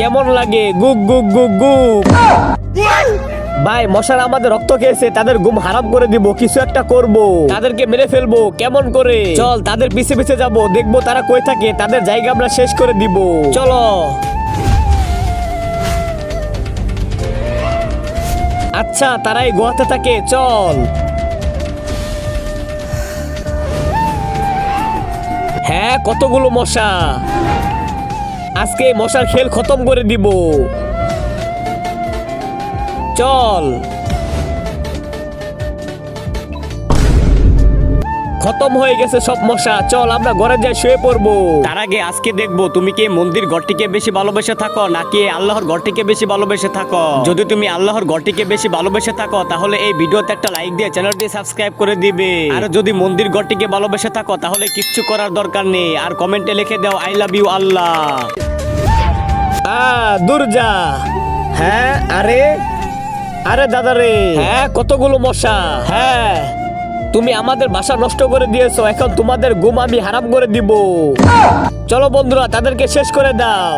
কেমন লাগে? Goh Goh Goh Goh. ভাই, মশারা আমাদের রক্ত খেয়েছে, তাদের ঘুম হারাম করে দিব। কিছু একটা করব, তাদেরকে মেরে ফেলবো। কেমন করে? চল, তাদের পিছে পিছে যাব, দেখবো তারা কই থাকে, তাদের জায়গা আমরা শেষ করে দিব। চলো। আচ্ছা, তারাই গোয়াতে থাকে, চল। হ্যাঁ, কতগুলো মশা। আজকে এই মশার খেল খতম করে দিব। চল। খতম হয়ে গেছে সব মশা। চল, আমরা ঘরে যাই, শুয়ে পড়বো। তার আগে আজকে দেখবো তুমি কি মন্দির ঘরটিকে বেশি ভালোবেসে থাকো নাকি আল্লাহর ঘরটিকে বেশি ভালোবেসে থাকো। যদি তুমি আল্লাহর ঘরটিকে বেশি ভালোবেসে থাকো তাহলে এই ভিডিওতে একটা লাইক দিয়ে চ্যানেলটি সাবস্ক্রাইব করে দিবে। আর যদি মন্দির ঘরটিকে ভালোবেসে থাকো তাহলে কিচ্ছু করার দরকার নেই, আর কমেন্টে লিখে দাও আই লাভ ইউ আল্লাহ। দূর যা। হ্যাঁ, আরে আরে দাদা রে। হ্যাঁ, কতগুলো মশা। হ্যাঁ, তুমি আমাদের বাসা নষ্ট করে দিয়েছো, এখন তোমাদের ঘুম আমি হারাম করে দিব। চলো বন্ধুরা, তাদেরকে শেষ করে দাও।